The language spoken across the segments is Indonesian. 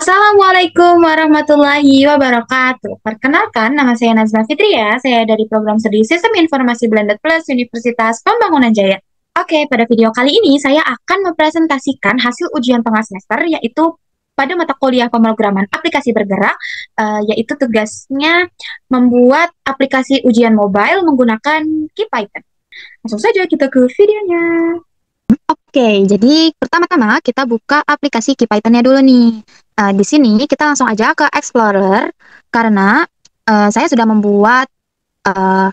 Assalamualaikum warahmatullahi wabarakatuh. Perkenalkan, nama saya Nazma Fitria. Saya dari program studi Sistem Informasi Blended Plus Universitas Pembangunan Jaya. Oke, pada video kali ini saya akan mempresentasikan hasil ujian tengah semester, yaitu pada mata kuliah pemrograman aplikasi bergerak, yaitu tugasnya membuat aplikasi ujian mobile menggunakan KeyPython. Langsung saja kita ke videonya. Oke, jadi pertama-tama kita buka aplikasi KeyPython-nya dulu nih. Di sini kita langsung aja ke Explorer karena saya sudah membuat eh,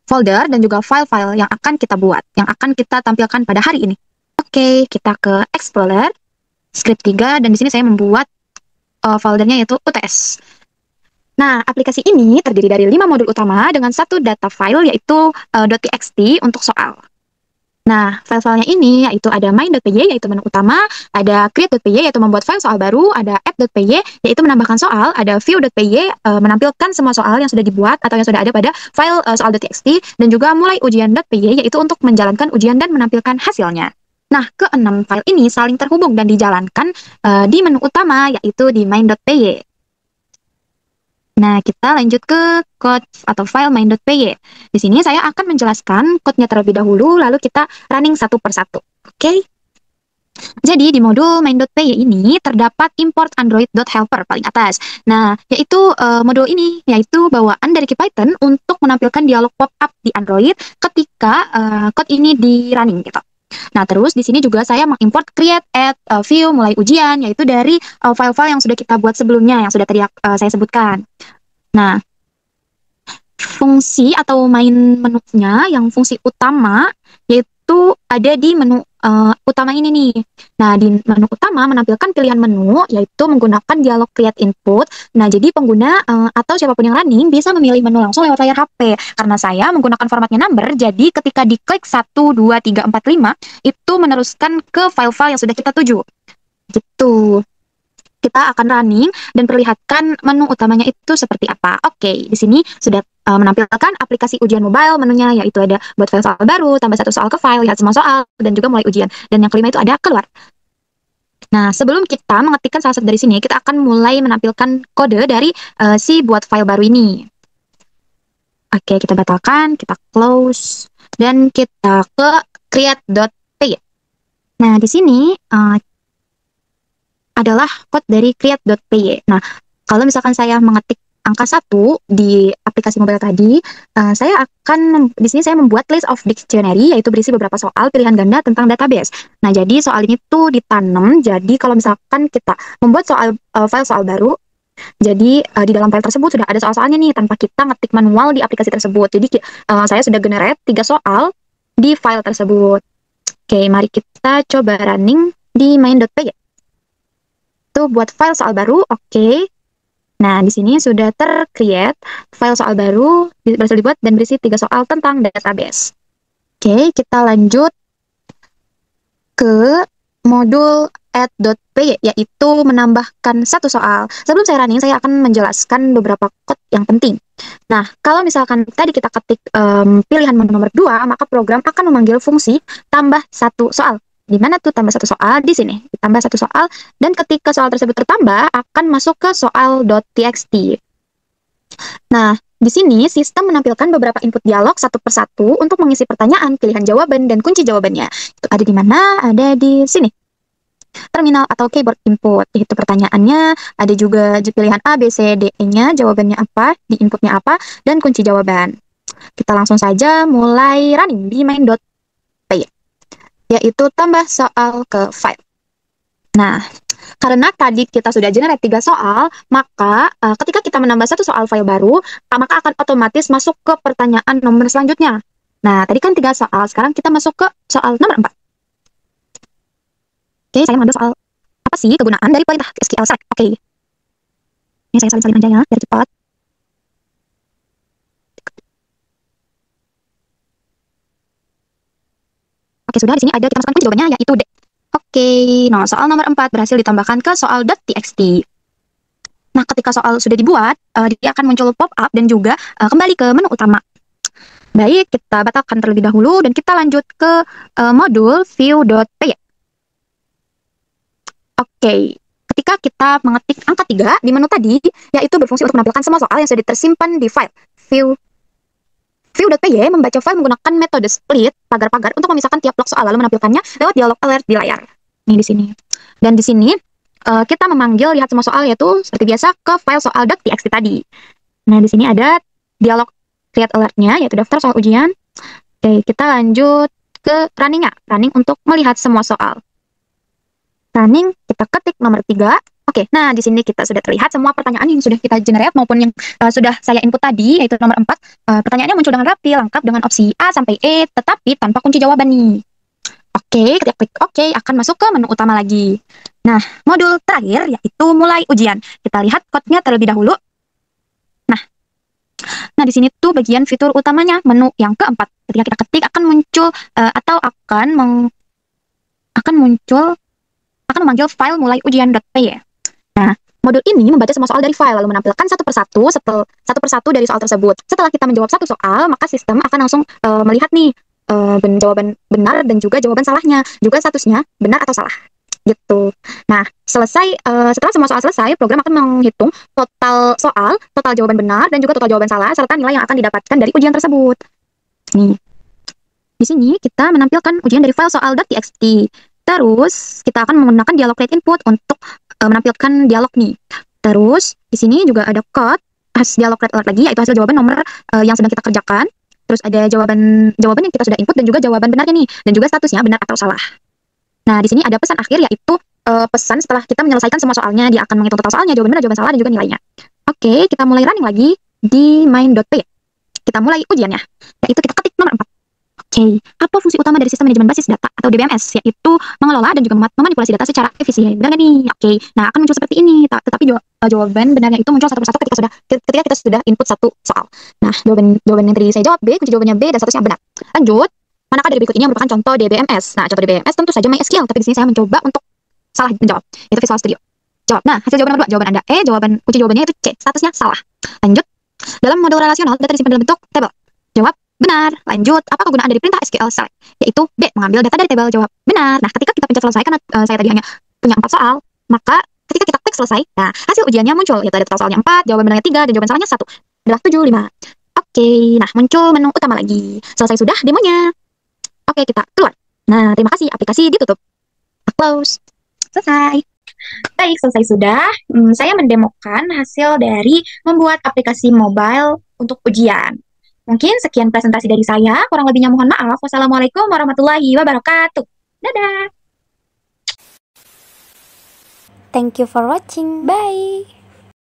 folder dan juga file-file yang akan kita buat, yang akan kita tampilkan pada hari ini. Oke, kita ke Explorer, script 3, dan di sini saya membuat foldernya yaitu UTS. Nah, aplikasi ini terdiri dari 5 modul utama dengan satu data file yaitu .txt untuk soal. Nah, file-filenya ini yaitu ada main.py yaitu menu utama, ada create.py yaitu membuat file soal baru, ada app.py yaitu menambahkan soal, ada view.py menampilkan semua soal yang sudah dibuat atau yang sudah ada pada file soal.txt, dan juga mulai ujian.py yaitu untuk menjalankan ujian dan menampilkan hasilnya. Nah, keenam file ini saling terhubung dan dijalankan di menu utama yaitu di main.py. Nah, kita lanjut ke code atau file main.py. Di sini saya akan menjelaskan code-nya terlebih dahulu, lalu kita running satu per satu. Oke? Jadi, di modul main.py ini terdapat import android.helper paling atas. Nah, yaitu modul ini, yaitu bawaan dari KeyPython untuk menampilkan dialog pop-up di Android ketika code ini di running gitu. Nah, terus di sini juga saya mengimport create, add, view, mulai ujian, yaitu dari file-file yang sudah kita buat sebelumnya, yang sudah tadi saya sebutkan. Nah, fungsi atau main menunya yang fungsi utama yaitu ada di menu utama ini nih. Nah, di menu utama menampilkan pilihan menu yaitu menggunakan dialog create input. Nah, jadi pengguna atau siapapun yang running bisa memilih menu langsung lewat layar HP. Karena saya menggunakan formatnya number, jadi ketika diklik 1, 2, 3, 4, 5 itu meneruskan ke file-file yang sudah kita tuju. Gitu. Kita akan running dan perlihatkan menu utamanya itu seperti apa. Oke, di sini sudah menampilkan aplikasi ujian mobile, menunya yaitu ada buat file soal baru, tambah satu soal ke file, lihat semua soal, dan juga mulai ujian. Dan yang kelima itu ada keluar. Nah, sebelum kita mengetikkan salah satu dari sini, kita akan mulai menampilkan kode dari si buat file baru ini. Oke, kita batalkan, kita close, dan kita ke create.py. Nah, di sini adalah code dari create.py. Nah, kalau misalkan saya mengetik angka 1 di aplikasi mobile tadi, saya akan di sini saya membuat list of dictionary yaitu berisi beberapa soal pilihan ganda tentang database. Nah, jadi soal ini tuh ditanam. Jadi kalau misalkan kita membuat file soal baru, jadi di dalam file tersebut sudah ada soal-soalnya nih tanpa kita ngetik manual di aplikasi tersebut. Jadi saya sudah generate 3 soal di file tersebut. Oke, mari kita coba running di main.py. Itu buat file soal baru, oke. Nah, di sini sudah tercreate file soal baru, berhasil dibuat dan berisi 3 soal tentang database. Oke, kita lanjut ke modul add.py, yaitu menambahkan satu soal. Sebelum saya running, saya akan menjelaskan beberapa code yang penting. Nah, kalau misalkan tadi kita ketik pilihan menu nomor 2, maka program akan memanggil fungsi tambah satu soal. Di mana tuh tambah satu soal? Di sini. Ditambah satu soal, dan ketika soal tersebut tertambah, akan masuk ke soal.txt. Nah, di sini sistem menampilkan beberapa input dialog satu per satu untuk mengisi pertanyaan, pilihan jawaban, dan kunci jawabannya. Itu ada di mana? Ada di sini. Terminal atau keyboard input. Itu pertanyaannya, ada juga pilihan A, B, C, D-nya, jawabannya apa, di inputnya apa, dan kunci jawaban. Kita langsung saja mulai running di main.py, yaitu tambah soal ke file. Nah, karena tadi kita sudah generate 3 soal, maka ketika kita menambah satu soal file baru, maka akan otomatis masuk ke pertanyaan nomor selanjutnya. Nah, tadi kan 3 soal, sekarang kita masuk ke soal nomor 4. Oke, saya mengambil soal apa sih kegunaan dari perintah SQL select. Oke, ini saya salin-salin aja ya, biar cepat. Oke, sudah. Di sini ada kita masukkan kunci jawabannya yaitu D. Oke, nah soal nomor 4 berhasil ditambahkan ke soal.txt. Nah, ketika soal sudah dibuat, dia akan muncul pop-up dan juga kembali ke menu utama. Baik, kita batalkan terlebih dahulu dan kita lanjut ke modul view.py. Oke, ketika kita mengetik angka 3 di menu tadi, yaitu berfungsi untuk menampilkan semua soal yang sudah tersimpan di file. View.py membaca file menggunakan metode split pagar-pagar untuk memisahkan tiap blok soal lalu menampilkannya lewat dialog alert di layar. Nih di sini. Dan di sini kita memanggil lihat semua soal yaitu seperti biasa ke file soal.txt tadi. Nah, di sini ada dialog create alertnya yaitu daftar soal ujian. Oke, kita lanjut ke runningnya. Running untuk melihat semua soal. Running, kita ketik nomor 3. Oke, nah di sini kita sudah terlihat semua pertanyaan yang sudah kita generate maupun yang sudah saya input tadi, yaitu nomor 4. Pertanyaannya muncul dengan rapi, lengkap dengan opsi A sampai E, tetapi tanpa kunci jawaban nih. Oke, ketika klik OK akan masuk ke menu utama lagi. Nah, modul terakhir yaitu mulai ujian. Kita lihat code-nya terlebih dahulu. Nah, di sini tuh bagian fitur utamanya, menu yang keempat. Ketika kita ketik akan muncul atau akan memanggil file mulai ujian.py. Nah, modul ini membaca semua soal dari file lalu menampilkan satu persatu dari soal tersebut. Setelah kita menjawab satu soal, maka sistem akan langsung melihat nih jawaban benar dan juga jawaban salahnya, juga statusnya benar atau salah. Gitu. Nah, setelah semua soal selesai, program akan menghitung total soal, total jawaban benar dan juga total jawaban salah serta nilai yang akan didapatkan dari ujian tersebut. Nih. Di sini kita menampilkan ujian dari file soal.txt. Terus kita akan menggunakan dialog create input untuk menampilkan dialog nih. Terus di sini juga ada code dialog create alert lagi yaitu hasil jawaban nomor yang sedang kita kerjakan. Terus ada jawaban yang kita sudah input dan juga jawaban benarnya nih dan juga statusnya benar atau salah. Nah, di sini ada pesan akhir yaitu pesan setelah kita menyelesaikan semua soalnya, dia akan menghitung total soalnya, jawaban benar, jawaban salah dan juga nilainya. Oke, kita mulai running lagi di main.py. Kita mulai ujiannya, yaitu kita ketik nomor 4. Oke, apa fungsi utama dari sistem manajemen basis data atau DBMS? Yaitu mengelola dan juga memanipulasi data secara efisien. Benar nggak nih? Oke, nah akan muncul seperti ini. Tetapi jawaban benarnya itu muncul satu persatu ketika kita sudah input satu soal. Nah, jawaban yang tadi saya jawab B, kunci jawabannya B dan statusnya benar. Lanjut, manakah dari berikut ini yang merupakan contoh DBMS? Nah, contoh DBMS tentu saja MySQL, tapi di sini saya mencoba untuk salah menjawab. Itu Visual Studio. Jawab. Nah, hasil jawaban nomor 2, jawaban Anda E, kunci jawabannya itu C, statusnya salah. Lanjut, dalam model relasional data disimpan dalam bentuk tabel. Jawab benar. Lanjut, apa kegunaan dari perintah SQL select? Yaitu B, mengambil data dari tabel. Jawab benar. Nah, ketika kita pencet selesai, karena saya tadi hanya punya 4 soal, maka ketika kita klik selesai, nah hasil ujiannya muncul, yaitu ada total soalnya 4, jawaban benarnya 3, dan jawaban salahnya 1. Adalah 7, 5. Oke, nah muncul menu utama lagi. Selesai sudah demonya. Oke, kita keluar. Nah, terima kasih. Aplikasi ditutup. Close. Selesai. Baik, selesai sudah. Saya mendemokan hasil dari membuat aplikasi mobile untuk ujian. Mungkin sekian presentasi dari saya. Kurang lebihnya mohon maaf. Wassalamualaikum warahmatullahi wabarakatuh. Dadah. Thank you for watching. Bye.